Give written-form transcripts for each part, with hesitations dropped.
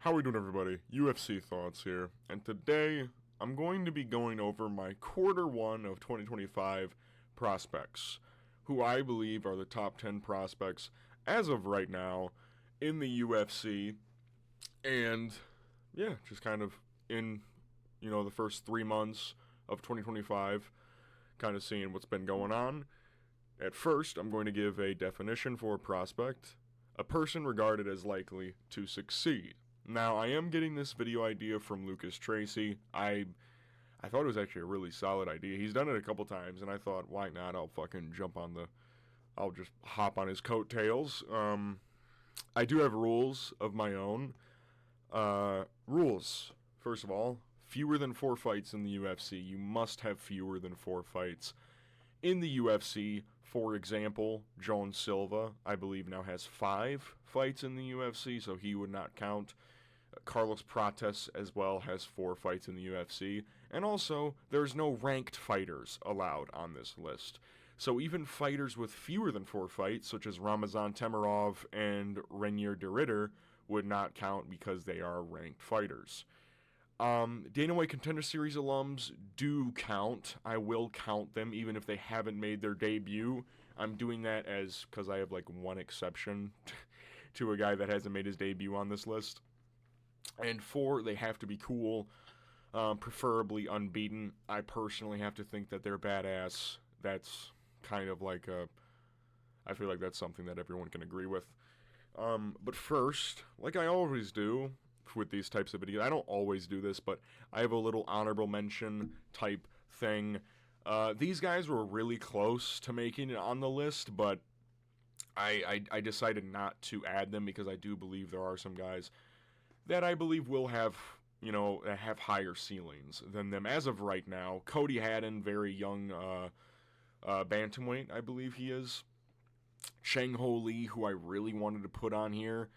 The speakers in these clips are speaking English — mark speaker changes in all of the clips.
Speaker 1: How we doing, everybody? UFC Thoughts here, and today I'm going to be going over my quarter one of 2025 prospects, who I believe are the top 10 prospects as of right now in the UFC, and yeah, just kind of in, the first 3 months of 2025, kind of seeing what's been going on. At first, I'm going to give a definition for a prospect: a person regarded as likely to succeed. Now, I am getting this video idea from Lucas Tracy. I thought it was actually a really solid idea. He's done it a couple times, and I thought, why not? I'll just hop on his coattails. I do have rules of my own. Rules. First of all, fewer than 4 fights in the UFC. You must have fewer than 4 fights in the UFC. For example, Joan Silva, I believe, now has 5 fights in the UFC, so he would not count. Carlos Prates as well has 4 fights in the UFC. And also, there's no ranked fighters allowed on this list. So even fighters with fewer than 4 fights, such as Ramazan Temirov and Renier de Ridder, would not count because they are ranked fighters. Dana White Contender Series alums do count. I will count them even if they haven't made their debut. I'm doing that because I have like one exception to a guy that hasn't made his debut on this list. And 4, they have to be cool, preferably unbeaten. I personally have to think that they're badass. That's kind of like I feel like that's something that everyone can agree with. But first, like I always do with these types of videos, I don't always do this, but I have a little honorable mention type thing. These guys were really close to making it on the list, but I decided not to add them because I do believe there are some guys that I believe will have, have higher ceilings than them as of right now. Cody Haddon, very young bantamweight, I believe he is. Chang Ho Lee, who I really wanted to put on here.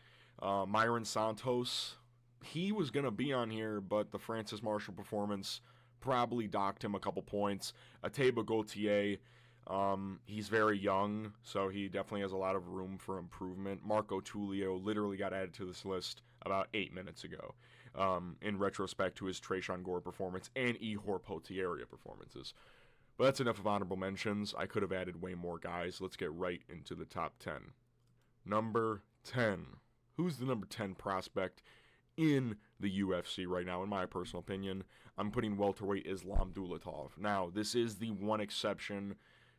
Speaker 1: Myron Santos, he was going to be on here, but the Francis Marshall performance probably docked him a couple points. Ateba Gautier, he's very young, so he definitely has a lot of room for improvement. Marco Tulio literally got added to this list about 8 minutes ago, in retrospect to his Trayshawn Gore performance and Ihor Potieria performances. But that's enough of honorable mentions. I could have added way more guys. Let's get right into the top 10. Number 10. Who's the number 10 prospect in the UFC right now? In my personal opinion, I'm putting welterweight Islam Dulatov. Now, this is the one exception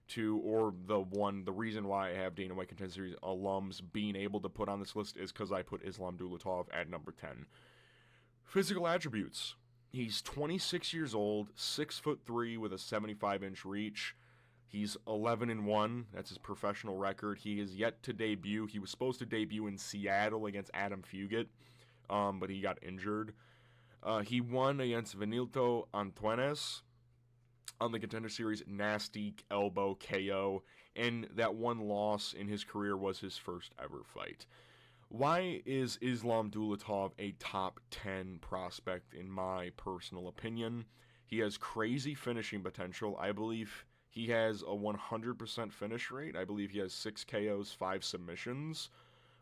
Speaker 1: to, or the reason why I have Dana White Contender Series alums being able to put on this list is because I put Islam Dulatov at number 10. Physical attributes. He's 26 years old, 6'3" with a 75-inch reach. He's 11-1. That's his professional record. He is yet to debut. He was supposed to debut in Seattle against Adam Fugit, but he got injured. He won against Vinildo Antunes on the Contender Series, nasty elbow KO, and that one loss in his career was his first ever fight. Why is Islam Dulatov a top 10 prospect in my personal opinion? He has crazy finishing potential. I believe he has a 100% finish rate. I believe he has 6 KOs, 5 submissions.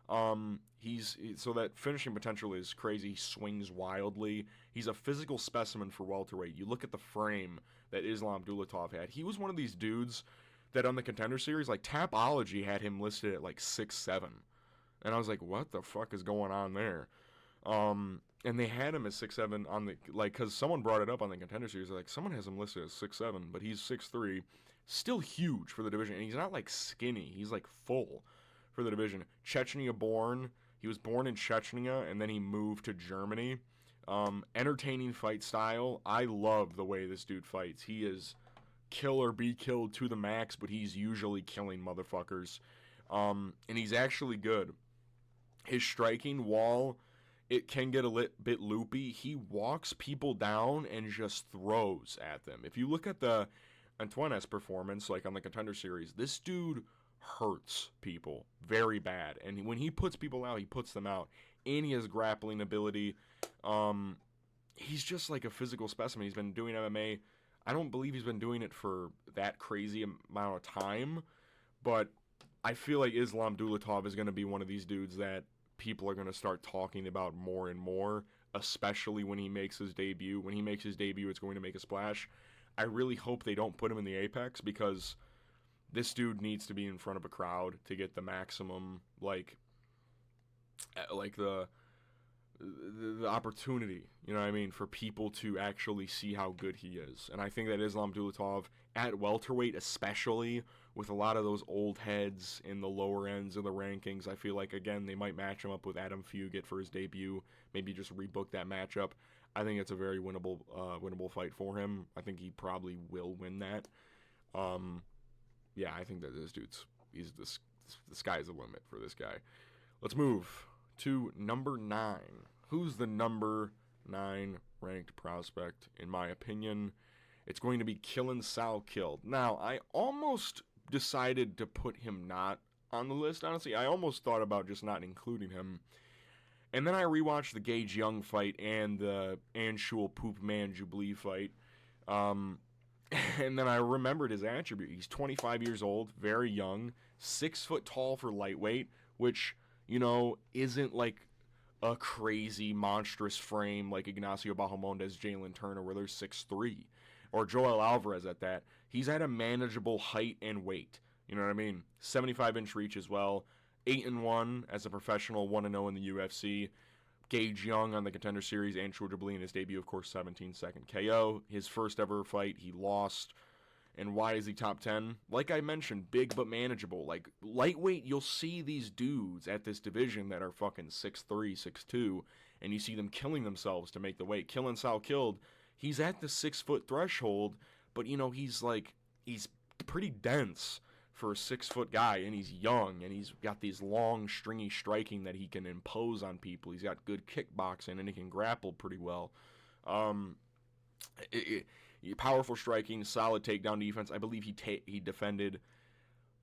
Speaker 1: So that finishing potential is crazy. He swings wildly. He's a physical specimen for welterweight. You look at the frame that Islam Dulatov had. He was one of these dudes that on the Contender Series, like Tapology had him listed at like 6'7". And I was like, what the fuck is going on there? And they had him as 6'7" on the, because someone brought it up on the Contender Series. Like, someone has him listed as 6'7", but he's 6'3", still huge for the division. And he's not like skinny, he's like full for the division. Chechnya born. He was born in Chechnya, and then he moved to Germany. Entertaining fight style. I love the way this dude fights. He is kill or be killed to the max, but he's usually killing motherfuckers. And he's actually good. His striking, while it can get a bit loopy, he walks people down and just throws at them. If you look at the Antunes performance, like on the Contender Series, this dude hurts people very bad. And when he puts people out, he puts them out. And he has grappling ability. He's just like a physical specimen. He's been doing MMA. I don't believe he's been doing it for that crazy amount of time, but I feel like Islam Dulatov is going to be one of these dudes that people are going to start talking about more and more, especially when he makes his debut. When he makes his debut, it's going to make a splash. I really hope they don't put him in the Apex, because this dude needs to be in front of a crowd to get the maximum, like the opportunity, you know what I mean, for people to actually see how good he is. And I think that Islam Dulatov at welterweight, especially with a lot of those old heads in the lower ends of the rankings, I feel like, again, they might match him up with Adam Fugit for his debut, maybe just rebook that matchup. I think it's a very winnable fight for him. I think he probably will win that. Yeah, I think that the sky's the limit for this guy. Let's move to number 9. Who's the number 9 ranked prospect? In my opinion, it's going to be Killen Salkild. Now, I almost decided to put him not on the list, honestly. I almost thought about just not including him. And then I rewatched the Gage Young fight and the Anshul Poopman Jubli fight. And then I remembered his attribute. He's 25 years old, very young, 6 foot tall for lightweight, which, you know, isn't like a crazy monstrous frame like Ignacio Bahamondes, Jalen Turner, where they're 6'3", or Joel Alvarez at that. He's at a manageable height and weight. You know what I mean? 75-inch reach as well. 8-1 as a professional, 1-0 in the UFC. Gage Young on the Contender Series, and Anshul Jubli in his debut, of course, 17-second KO. His first ever fight, he lost. And why is he top 10? Like I mentioned, big but manageable. Like, lightweight, you'll see these dudes at this division that are fucking 6'3", 6'2", and you see them killing themselves to make the weight. Killen Salkild, he's at the 6-foot threshold, but, you know, he's pretty dense for a 6-foot guy, and he's young, and he's got these long, stringy striking that he can impose on people. He's got good kickboxing, and he can grapple pretty well. Powerful striking, solid takedown defense. I believe he defended,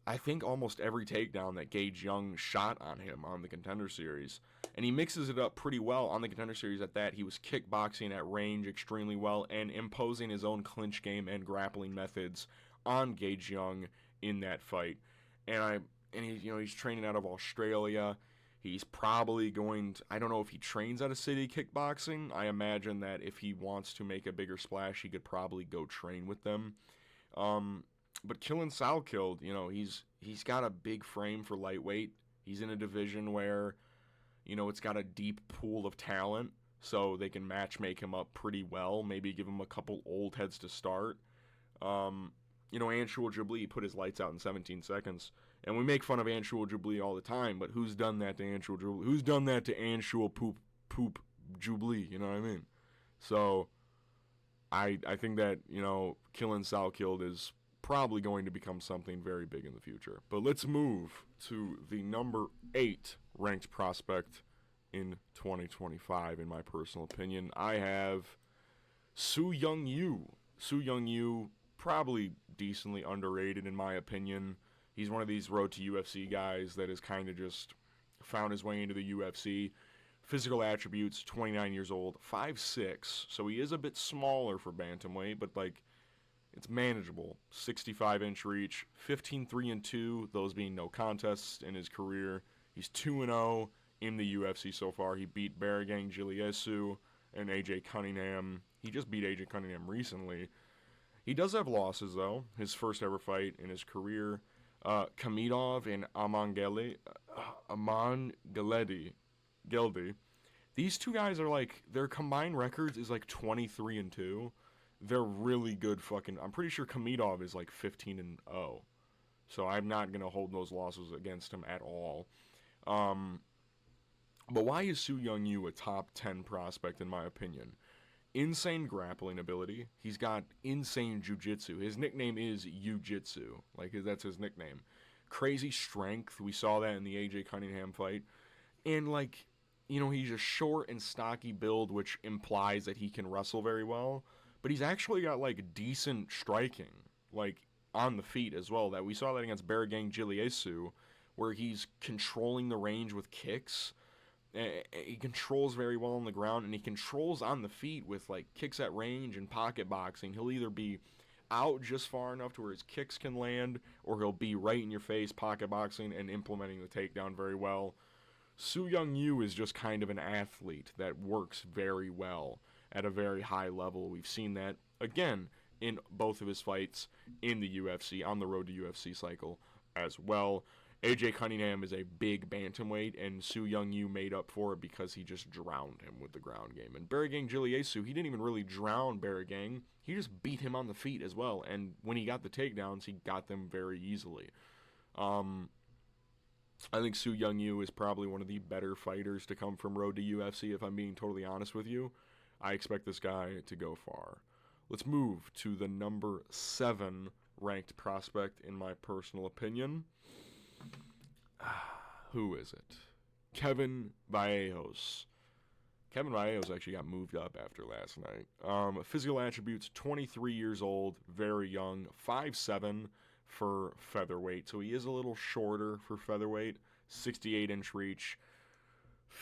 Speaker 1: I think, almost every takedown that Gage Young shot on him on the Contender Series. And he mixes it up pretty well on the Contender Series at that. He was kickboxing at range extremely well and imposing his own clinch game and grappling methods on Gage Young in that fight. And he's training out of Australia. He's probably going to, I don't know if he trains out of City Kickboxing. I imagine that if he wants to make a bigger splash, he could probably go train with them. But Killen Salkild, you know, he's got a big frame for lightweight. He's in a division where, you know, it's got a deep pool of talent, so they can make him up pretty well. Maybe give him a couple old heads to start. You know, Anshul Jubli put his lights out in 17 seconds. And we make fun of Anshul Jubli all the time, but who's done that to Anshul Jubli? Who's done that to Anshul Poop Jubli? You know what I mean? So, I think that, you know, Killen Salkild is probably going to become something very big in the future. But let's move to the number 8 ranked prospect in 2025, in my personal opinion. I have Su Young Yu. Su Young Yu, probably decently underrated in my opinion. He's one of these road to UFC guys that has kind of just found his way into the UFC. Physical attributes, 29 years old, 5'6", so he is a bit smaller for bantamweight, but like it's manageable. 65-inch reach, 15-3-2, those being no contests in his career. He's 2-0 in the UFC so far. He beat Baragang Giliesu and AJ Cunningham. He just beat AJ Cunningham recently. He does have losses, though. His first ever fight in his career, Kamidov and Aman Geldi. These two guys are like, their combined records is like 23-2. They're really good fucking, I'm pretty sure Kamidov is like 15-0. So I'm not going to hold those losses against him at all. But why is Su Young Yu a top 10 prospect in my opinion? Insane grappling ability. He's got insane jiu-jitsu. His nickname is Yu-Jitsu. Like, that's his nickname. Crazy strength. We saw that in the AJ Cunningham fight. And, like, you know, he's a short and stocky build, which implies that he can wrestle very well. But he's actually got, like, decent striking, like, on the feet as well. That we saw that against Baragang Giliesu, where he's controlling the range with kicks. He controls very well on the ground, and he controls on the feet with like kicks at range and pocket boxing. He'll either be out just far enough to where his kicks can land, or he'll be right in your face pocket boxing and implementing the takedown very well. Su Young Yu is just kind of an athlete that works very well at a very high level. We've seen that, again, in both of his fights in the UFC, on the road to UFC cycle as well. AJ Cunningham is a big bantamweight, and Su Young Yu made up for it because he just drowned him with the ground game. And Baragang Jiliasu, he didn't even really drown Baragang. He just beat him on the feet as well. And when he got the takedowns, he got them very easily. I think Su Young Yu is probably one of the better fighters to come from road to UFC, if I'm being totally honest with you. I expect this guy to go far. Let's move to the number 7 ranked prospect, in my personal opinion. Who is it? Kevin Vallejos. Kevin Vallejos actually got moved up after last night. Physical attributes, 23 years old, very young, 5'7" for featherweight. So he is a little shorter for featherweight, 68-inch reach.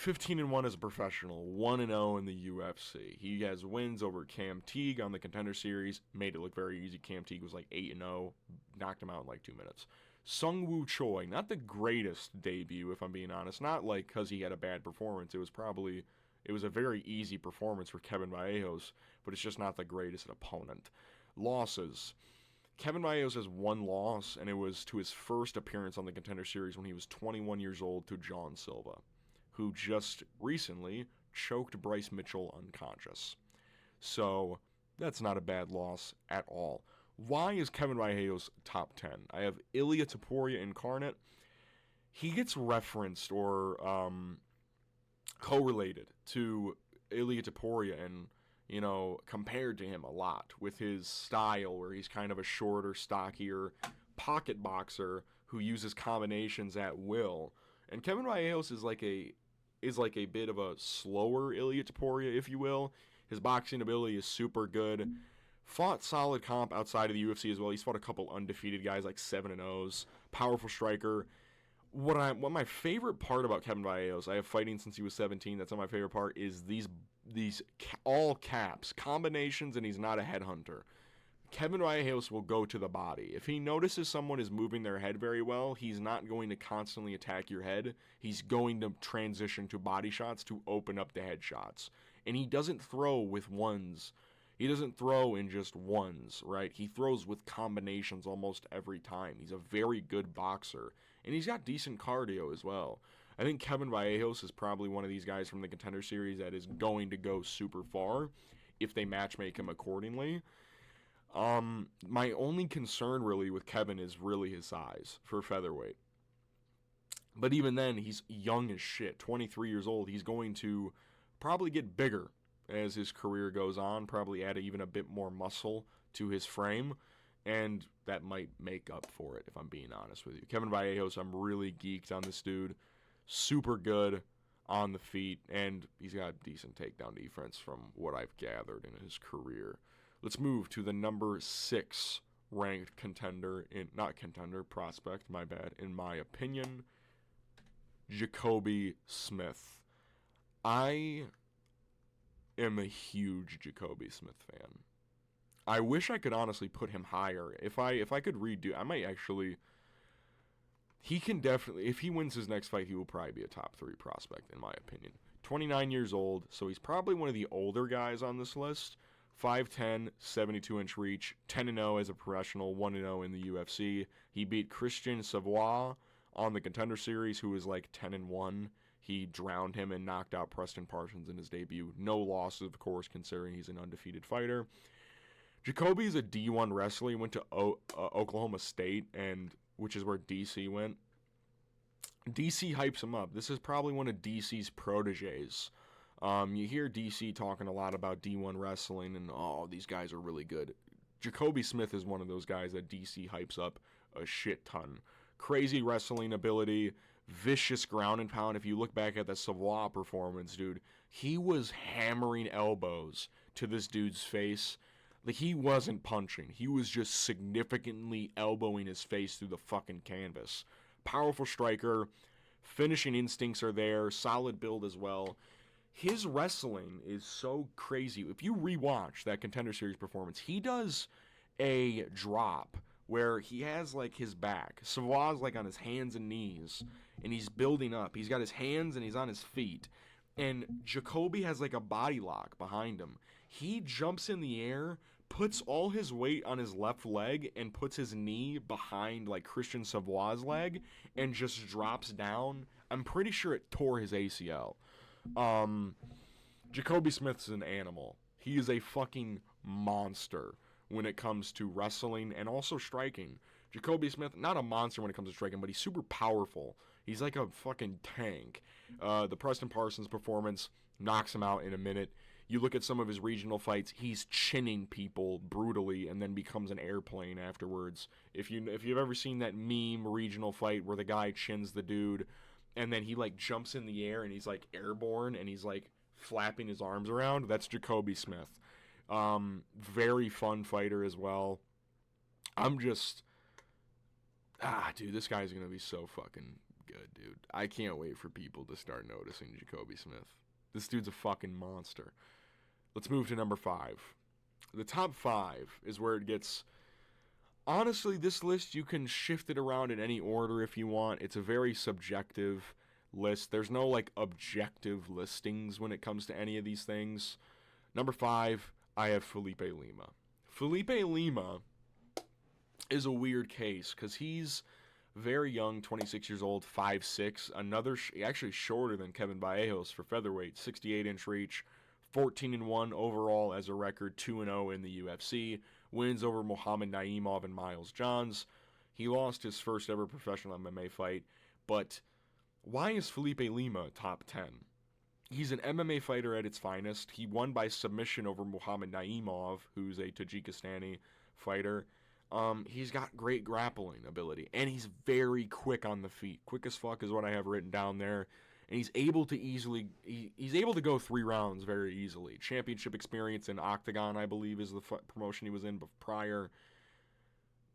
Speaker 1: 15-1 as a professional, 1-0 in the UFC. He has wins over Cam Teague on the Contender Series, made it look very easy. Cam Teague was like 8-0, knocked him out in like 2 minutes. Sung Woo Choi, not the greatest debut, if I'm being honest. Not like because he had a bad performance. It was a very easy performance for Kevin Vallejos, but it's just not the greatest opponent. Losses. Kevin Vallejos has 1 loss, and it was to his first appearance on the Contender Series when he was 21 years old to John Silva, who just recently choked Bryce Mitchell unconscious. So that's not a bad loss at all. Why is Kevin Vallejos top 10? I have Ilia Topuria Incarnate. He gets referenced or correlated to Ilia Topuria and, compared to him a lot with his style where he's kind of a shorter, stockier pocket boxer who uses combinations at will. And Kevin Vallejos is like a bit of a slower Ilia Topuria, if you will. His boxing ability is super good. Fought solid comp outside of the UFC as well. He's fought a couple undefeated guys like 7-0s. Powerful striker. What my favorite part about Kevin Vallejos, I have fighting since he was 17. That's not my favorite part. Is these all caps combinations, and he's not a headhunter. Kevin Vallejos will go to the body. If he notices someone is moving their head very well, he's not going to constantly attack your head. He's going to transition to body shots to open up the head shots. And he doesn't throw with ones. He doesn't throw in just ones, right? He throws with combinations almost every time. He's a very good boxer. And he's got decent cardio as well. I think Kevin Vallejos is probably one of these guys from the Contender Series that is going to go super far if they matchmake him accordingly. My only concern really with Kevin is really his size for featherweight. But even then, he's young as shit, 23 years old. He's going to probably get bigger as his career goes on, probably add even a bit more muscle to his frame, and that might make up for it, if I'm being honest with you. Kevin Vallejos, I'm really geeked on this dude. Super good on the feet, and he's got decent takedown defense from what I've gathered in his career. Let's move to the number 6 ranked prospect, my bad, in my opinion, Jacoby Smith. I am a huge Jacoby Smith fan. I wish I could honestly put him higher. If I could redo, I might actually. He can definitely, if he wins his next fight, he will probably be a top 3 prospect in my opinion. 29 years old, so he's probably one of the older guys on this list. 5'10", 72-inch reach, 10-0 as a professional, 1-0 in the UFC. He beat Christian Savoy on the Contender Series, who was like 10-1. He drowned him and knocked out Preston Parsons in his debut. No losses, of course, considering he's an undefeated fighter. Jacoby is a D1 wrestler. He went to Oklahoma State, which is where DC went. DC hypes him up. This is probably one of DC's proteges. You hear DC talking a lot about D1 wrestling and, these guys are really good. Jacoby Smith is one of those guys that DC hypes up a shit ton. Crazy wrestling ability, vicious ground and pound. If you look back at that Savoy performance, dude, he was hammering elbows to this dude's face. Like, he wasn't punching. He was just significantly elbowing his face through the fucking canvas. Powerful striker. Finishing instincts are there. Solid build as well. His wrestling is so crazy. If you rewatch that Contender Series performance, he does a drop where he has like his back. Savoy's like on his hands and knees, and he's building up. He's got his hands and he's on his feet. And Jacoby has like a body lock behind him. He jumps in the air, puts all his weight on his left leg, and puts his knee behind like Christian Savoy's leg, and just drops down. I'm pretty sure it tore his ACL. Jacoby Smith's an animal. He is a fucking monster when it comes to wrestling and also striking. Jacoby Smith, not a monster when it comes to striking, but he's super powerful. He's like a fucking tank. The Preston Parsons performance knocks him out in a minute. You look at some of his regional fights, he's chinning people brutally and then becomes an airplane afterwards. If you've ever seen that meme regional fight where the guy chins the dude and then he like jumps in the air and he's like airborne and he's like flapping his arms around, that's Jacoby Smith. Very fun fighter as well. Dude, this guy's gonna be so fucking good, dude. I can't wait for people to start noticing Jacoby Smith. This dude's a fucking monster. Let's move to number 5. The top 5 is where it gets... Honestly, this list, you can shift it around in any order if you want. It's a very subjective list. There's no, like, objective listings when it comes to any of these things. Number 5, I have Felipe Lima. Felipe Lima is a weird case because he's very young, 26 years old, 5'6", actually shorter than Kevin Vallejos for featherweight, 68-inch reach, 14-1 overall as a record, 2-0 in the UFC, wins over Muhammad Naimov and Miles Johns. He lost his first ever professional MMA fight, but why is Felipe Lima top 10? He's an MMA fighter at its finest. He won by submission over Muhammad Naimov, who's a Tajikistani fighter. He's got great grappling ability, and he's very quick on the feet. Quick as fuck is what I have written down there. And he's able to he's able to go 3 rounds very easily. Championship experience in Octagon, I believe, is the promotion he was in prior.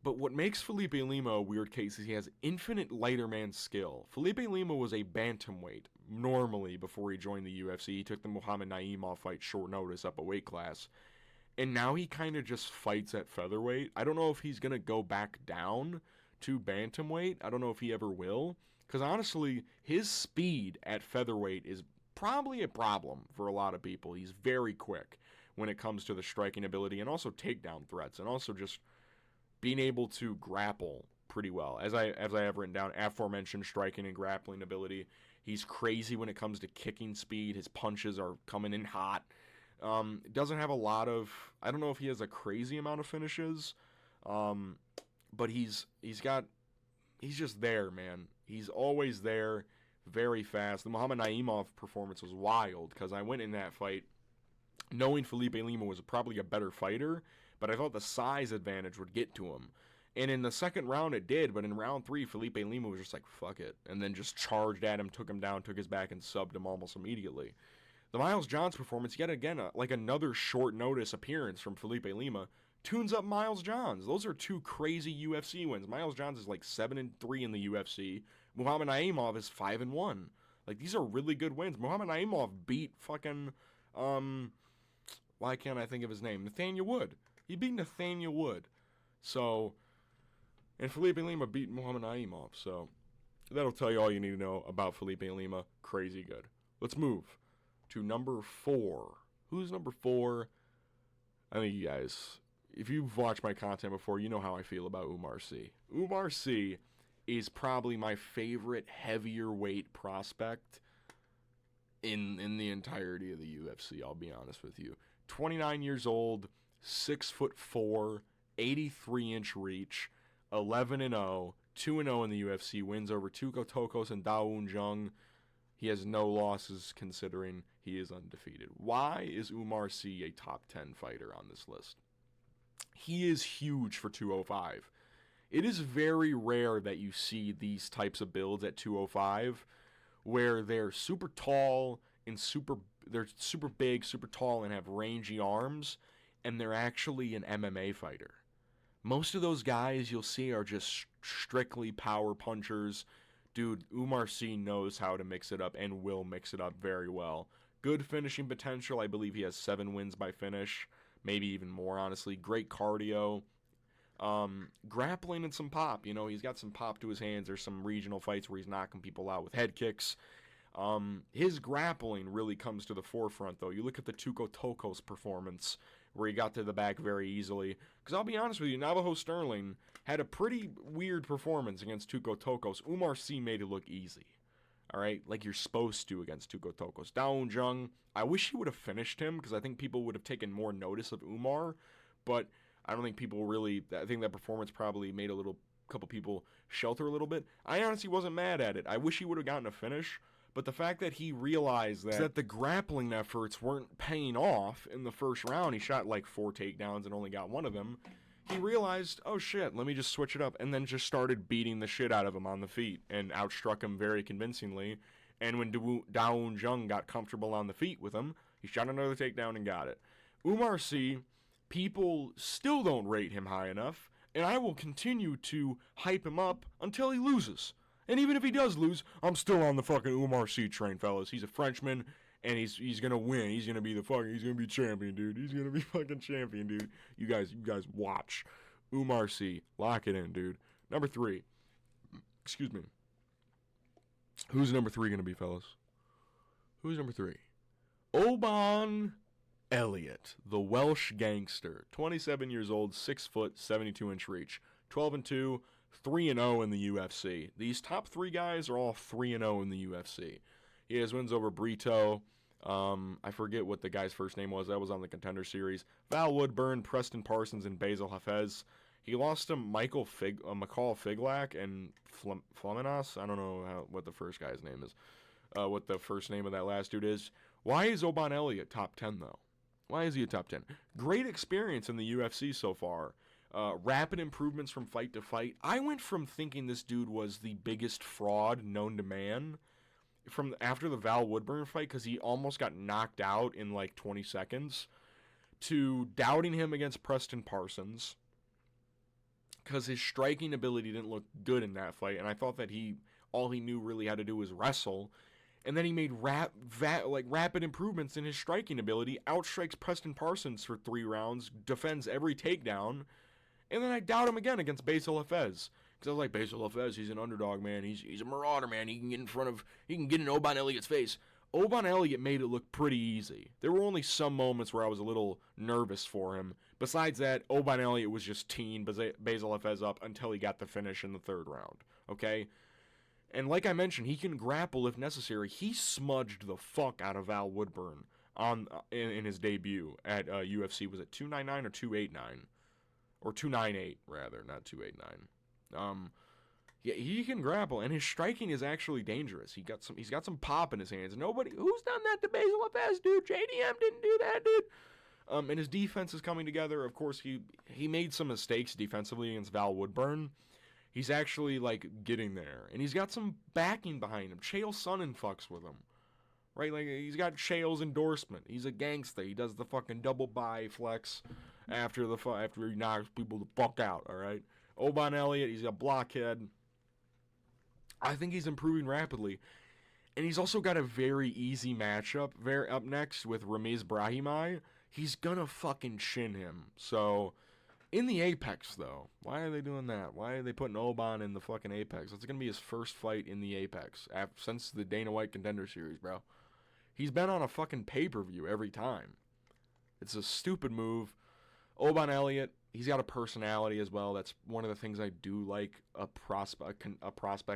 Speaker 1: But what makes Felipe Lima a weird case is he has infinite lighter man skill. Felipe Lima was a bantamweight normally before he joined the UFC. He took the Muhammad Naimov fight short notice up a weight class. And now he kind of just fights at featherweight. I don't know if he's going to go back down to bantamweight. I don't know if he ever will. Because honestly, his speed at featherweight is probably a problem for a lot of people. He's very quick when it comes to the striking ability and also takedown threats and also just being able to grapple pretty well. As I have written down, aforementioned striking and grappling ability. He's crazy when it comes to kicking speed. His punches are coming in hot. Doesn't have a lot of... I don't know if he has a crazy amount of finishes. But he's just there, man. He's always there, very fast. The Muhammad Naimov performance was wild because I went in that fight knowing Felipe Lima was probably a better fighter, but I thought the size advantage would get to him. And in the second round it did, but in round 3, Felipe Lima was just like, fuck it. And then just charged at him, took him down, took his back, and subbed him almost immediately. The Miles Johns performance, yet again, another short notice appearance from Felipe Lima, tunes up Miles Johns. Those are 2 crazy UFC wins. Miles Johns is like 7-3 in the UFC. Muhammad Naimov is 5-1. Like, these are really good wins. Muhammad Naimov beat fucking, why can't I think of his name? Nathaniel Wood. He beat Nathaniel Wood. So, and Felipe Lima beat Muhammad Naimov. So, that'll tell you all you need to know about Felipe Lima. Crazy good. Let's move to number 4. Who's number 4? I think you guys... If you've watched my content before, you know how I feel about Umar Sy. Umar Sy is probably my favorite heavier weight prospect in the entirety of the UFC, I'll be honest with you. 29 years old, 6'4", 83-inch reach, 11-0, 2-0 in the UFC, wins over Tuco Tokos and Da Un Jung. He has no losses considering he is undefeated. Why is Umar Sy a top 10 fighter on this list? He is huge for 205. It is very rare that you see these types of builds at 205 where they're super tall and they're super big, super tall, and have rangy arms, and they're actually an MMA fighter. Most of those guys you'll see are just strictly power punchers. Dude, Umar Sy knows how to mix it up and will mix it up very well. Good finishing potential. I believe he has 7 wins by finish. Maybe even more, honestly. Great cardio. Grappling and some pop. You know, he's got some pop to his hands. There's some regional fights where he's knocking people out with head kicks. His grappling really comes to the forefront, though. You look at the Tuco Tokos performance, where he got to the back very easily. Because I'll be honest with you, Navajo Sterling had a pretty weird performance against Tuco Tokos. Umar Sy made it look easy. All right, like you're supposed to against Tuco Tokos. Dao Jung, I wish he would have finished him, because I think people would have taken more notice of Umar. But I don't think people really. I think that performance probably made couple people shelter a little bit. I honestly wasn't mad at it. I wish he would have gotten a finish. But the fact that he realized that the grappling efforts weren't paying off in the first round, he shot like 4 takedowns and only got one of them. He realized, oh shit, let me just switch it up, and then just started beating the shit out of him on the feet and outstruck him very convincingly. And when Dao Jung got comfortable on the feet with him, he shot another takedown and got it. Umar Sy, people still don't rate him high enough, and I will continue to hype him up until he loses. And even if he does lose, I'm still on the fucking Umar Sy train, fellas. He's a Frenchman, and he's gonna win. He's gonna be he's gonna be champion, dude. He's gonna be fucking champion, dude. You guys watch. Umar Sy, lock it in, dude. Number 3. Excuse me. Who's number 3 gonna be, fellas? Who's number 3? Oban Elliott, the Welsh gangster. 27 years old, 6 foot, 72-inch reach. 12-2. 3-0 in the UFC. These top 3 guys are all 3-0 in the UFC. He has wins over Brito. I forget what the guy's first name was. That was on the Contender Series. Val Woodburn, Preston Parsons, and Basil Hafez. He lost to McCall Figlak and Flaminas. I don't know what the first guy's name is. What the first name of that last dude is. Why is Oban Elliott top 10, though? Why is he a top 10? Great experience in the UFC so far. Rapid improvements from fight to fight. I went from thinking this dude was the biggest fraud known to man from after the Val Woodburn fight, because he almost got knocked out in like 20 seconds, to doubting him against Preston Parsons because his striking ability didn't look good in that fight, and I thought that all he knew really how to do was wrestle. And then he made rapid improvements in his striking ability, outstrikes Preston Parsons for 3 rounds, defends every takedown. And then I doubt him again against Basil Hafez. Because I was like, Basil Hafez, he's an underdog, man. He's a marauder, man. He can get in Oban Elliott's face. Oban Elliott made it look pretty easy. There were only some moments where I was a little nervous for him. Besides that, Oban Elliott was just teeing Basil Hafez up until he got the finish in the 3rd round. Okay? And like I mentioned, he can grapple if necessary. He smudged the fuck out of Val Woodburn in his debut at UFC. Was it 299 or 289? Or 298, rather, not 289. Yeah, he can grapple, and his striking is actually dangerous. He's got some pop in his hands. Who's done that to Basil Hafez, dude? JDM didn't do that, dude. And his defense is coming together. Of course, he made some mistakes defensively against Val Woodburn. He's actually, like, getting there. And he's got some backing behind him. Chael Sonnen fucks with him. Right? Like, he's got Chael's endorsement. He's a gangster. He does the fucking double buy flex after he knocks people the fuck out, all right? Oban Elliott, he's a blockhead. I think he's improving rapidly. And he's also got a very easy matchup up next with Ramiz Brahimaj. He's gonna fucking shin him. So, in the Apex, though, why are they doing that? Why are they putting Oban in the fucking Apex? It's gonna be his first fight in the Apex since the Dana White Contender Series, bro. He's been on a fucking pay-per-view every time. It's a stupid move. Oban Elliott, he's got a personality as well. That's one of the things I do like a prospect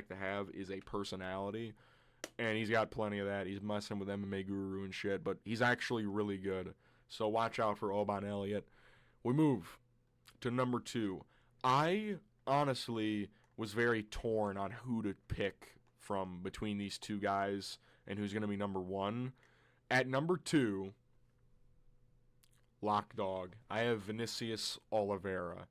Speaker 1: to have is a personality. And he's got plenty of that. He's messing with MMA Guru and shit, but he's actually really good. So watch out for Oban Elliott. We move to number 2. I honestly was very torn on who to pick from between these 2 guys and who's going to be number 1. At number 2, lock dog, I have Vinicius Oliveira.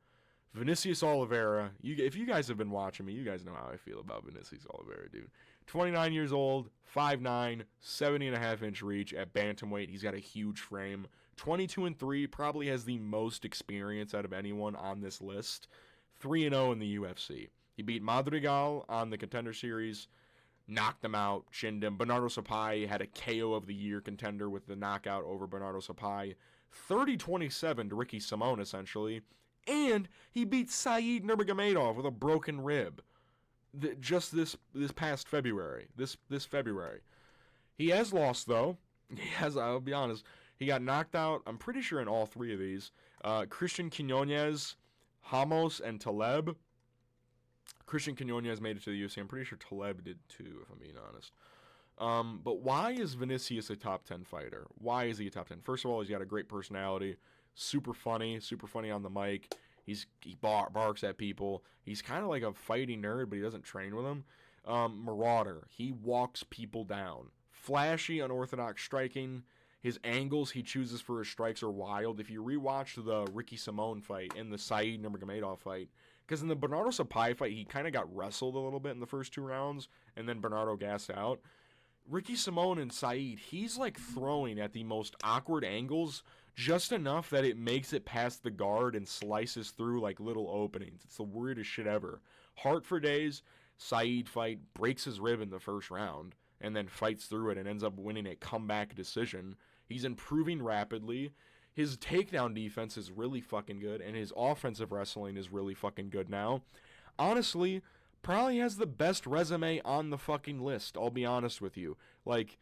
Speaker 1: Vinicius Oliveira, if you guys have been watching me, you guys know how I feel about Vinicius Oliveira, dude. 29 years old, 5'9", 70.5-inch reach at bantamweight. He's got a huge frame. 22-3, probably has the most experience out of anyone on this list. 3-0 in the UFC. He beat Madrigal on the Contender Series, knocked him out, chinned him. Bernardo Sapai had a KO of the year contender with the knockout over Bernardo Sapai. 30-27 to Ricky Simon, essentially. And he beat Said Nurmagomedov with a broken rib. Just this past February. This February. He has lost, though. I'll be honest. He got knocked out, I'm pretty sure, in all three of these. Christian Quinones, Ramos, and Taleb. Christian Quinones made it to the UFC. I'm pretty sure Taleb did too, if I'm being honest. But why is Vinicius a top 10 fighter? Why is he a top 10? First of all, he's got a great personality. Super funny on the mic. He barks at people. He's kind of like a fighting nerd, but he doesn't train with them. Marauder. He walks people down. Flashy, unorthodox striking. His angles he chooses for his strikes are wild. If you rewatch the Ricky Simón fight and the Said Nurmagomedov fight, because in the Bernardo Sapai fight, he kind of got wrestled a little bit in the first 2 rounds, and then Bernardo gassed out. Ricky Simón and Said, he's like throwing at the most awkward angles, just enough that it makes it past the guard and slices through like little openings. It's the weirdest shit ever. Heart for days, Said fight, breaks his rib in the first round, and then fights through it and ends up winning a comeback decision. He's improving rapidly. His takedown defense is really fucking good, and his offensive wrestling is really fucking good now. Honestly, probably has the best resume on the fucking list, I'll be honest with you. Like,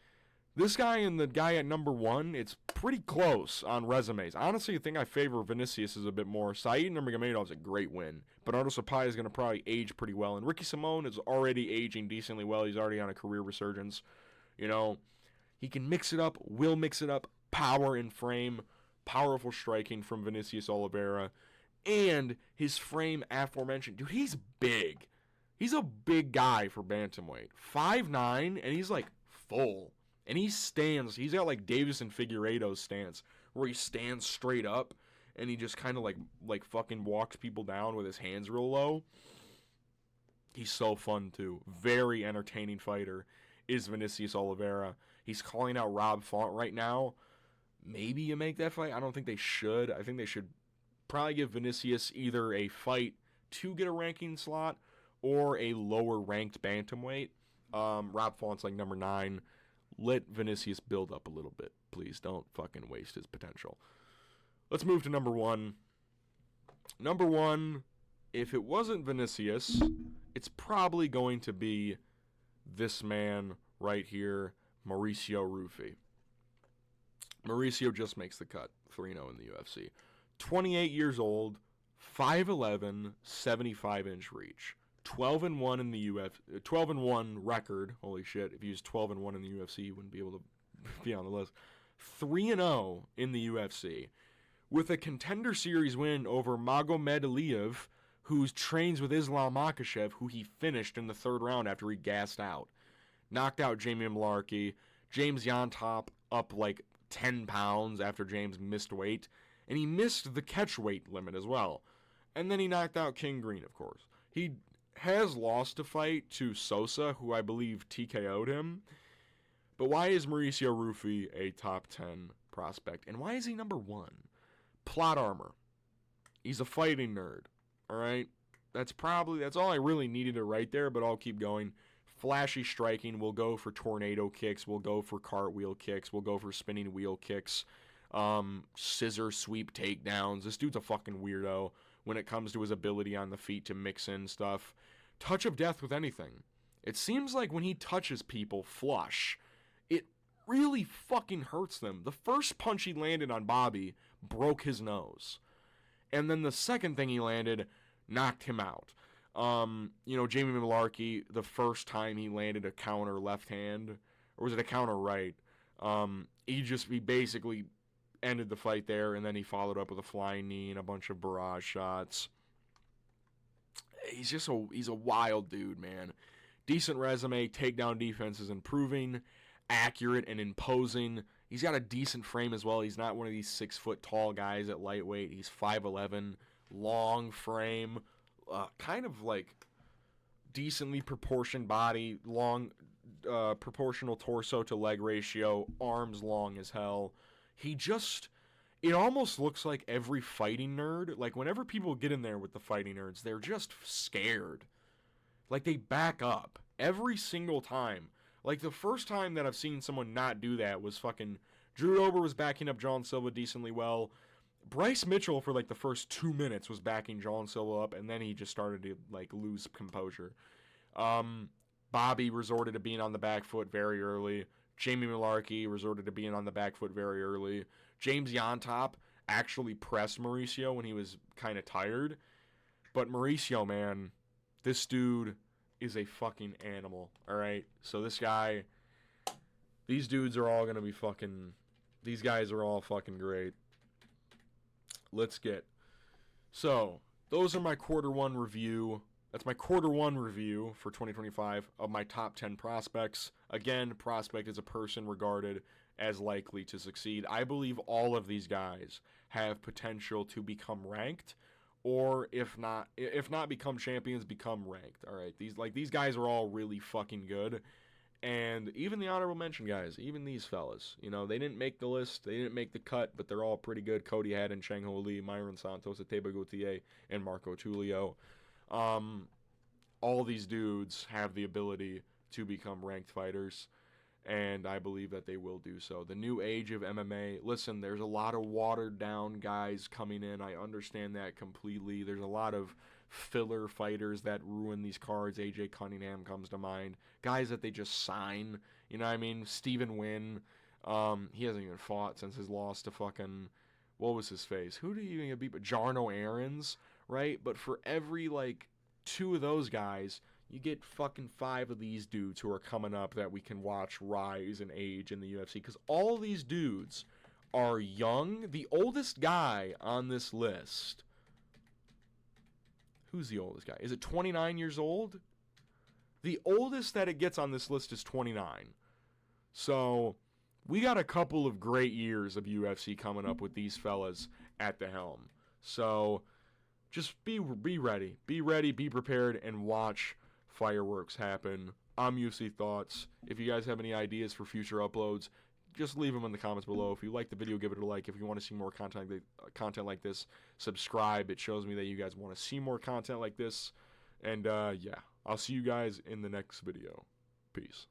Speaker 1: this guy and the guy at number 1, it's pretty close on resumes. Honestly, I think I favor Vinicius a bit more. Said Nurmagomedov is a great win. Bernardo Sapai is going to probably age pretty well, and Ricky Simón is already aging decently well. He's already on a career resurgence. You know, he can mix it up, will mix it up, power and frame, powerful striking from Vinicius Oliveira, and his frame aforementioned. Dude, he's big. He's a big guy for bantamweight. 5'9", and he's like full. And he stands, he's got like Davison Figueiredo's stance, where he stands straight up, and he just kind of like fucking walks people down with his hands real low. He's so fun too. Very entertaining fighter is Vinicius Oliveira. He's calling out Rob Font right now. Maybe you make that fight. I don't think they should. I think they should probably give Vinicius either a fight to get a ranking slot or a lower ranked bantamweight. Rob Font's like number 9. Let Vinicius build up a little bit. Please don't fucking waste his potential. Let's move to number 1. Number 1, if it wasn't Vinicius, it's probably going to be this man right here, Mauricio Rufy. Mauricio just makes the cut, 3-0 in the UFC. 28 years old, 5'11", 75-inch reach. 12-1 in the UFC, 12-1 record. Holy shit! If you use 12-1 in the UFC, you wouldn't be able to be on the list. 3-0 in the UFC, with a Contender Series win over Magomed Aliyev, who trains with Islam Makhachev, who he finished in the 3rd round after he gassed out. Knocked out Jamie Malarkey. James Yontop up like 10 pounds after James missed weight, and he missed the catch weight limit as well. And then he knocked out King Green, of course. He has lost a fight to Sosa, who I believe TKO'd him. But why is Mauricio Rufy a top 10 prospect? And why is he number 1? Plot armor. He's a fighting nerd. Alright? That's all I really needed to write there, but I'll keep going. Flashy striking. We'll go for tornado kicks. We'll go for cartwheel kicks. We'll go for spinning wheel kicks. Scissor sweep takedowns. This dude's a fucking weirdo when it comes to his ability on the feet to mix in stuff. Touch of death with anything. It seems like when he touches people flush, it really fucking hurts them. The first punch he landed on Bobby broke his nose. And then the second thing he landed knocked him out. Jamie Malarkey, the first time he landed a counter left hand, or was it a counter right? He basically ended the fight there, and then he followed up with a flying knee and a bunch of barrage shots. He's a wild dude, man. Decent resume, takedown defense is improving, accurate and imposing. He's got a decent frame as well. He's not one of these 6-foot tall guys at lightweight. He's 5'11", long frame, kind of like decently proportioned body, long proportional torso to leg ratio, arms long as hell. It almost looks like every fighting nerd, like whenever people get in there with the fighting nerds, they're just scared. Like they back up every single time. Like the first time that I've seen someone not do that was fucking Drew Dober was backing up John Silva decently well. Bryce Mitchell for like the first 2 minutes was backing João Silva up, and then he just started to like lose composure. Bobby resorted to being on the back foot very early. Jamie Malarkey resorted to being on the back foot very early. James Yontop actually pressed Mauricio when he was kind of tired. But Mauricio, man, this dude is a fucking animal, all right? So this guy, these dudes are all going to be fucking, these guys are all fucking great. Let's get, so those are my quarter one review. That's my quarter one review for 2025 of my top 10 prospects. Again, prospect is a person regarded as likely to succeed. I believe all of these guys have potential to become ranked, or if not become champions, become ranked. All right, these guys are all really fucking good. And even the honorable mention guys, even these fellas, you know, they didn't make the list, they didn't make the cut, but they're all pretty good. Cody Haddon, Cheng-Ho Lee, Myron Santos, Ateba Gautier, and Marco Tulio. All these dudes have the ability to become ranked fighters, and I believe that they will do so. The new age of MMA, listen, there's a lot of watered down guys coming in. I understand that completely. There's a lot of filler fighters that ruin these cards. AJ Cunningham comes to mind. Guys that they just sign. You know what I mean? Steven Wynn. He hasn't even fought since his loss to fucking, what was his face? Who did he even beat? But Jarno Aarons, right? But for every, like, 2 of those guys, you get fucking 5 of these dudes who are coming up that we can watch rise in age in the UFC. Because all these dudes are young. The oldest guy on this list, who's the oldest guy? Is it 29 years old? The oldest that it gets on this list is 29. So we got a couple of great years of UFC coming up with these fellas at the helm. So just be ready. Be ready, be prepared, and watch fireworks happen. I'm UFC Thoughts. If you guys have any ideas for future uploads, just leave them in the comments below. If you like the video, give it a like. If you want to see more content like this, subscribe. It shows me that you guys want to see more content like this. And yeah, I'll see you guys in the next video. Peace.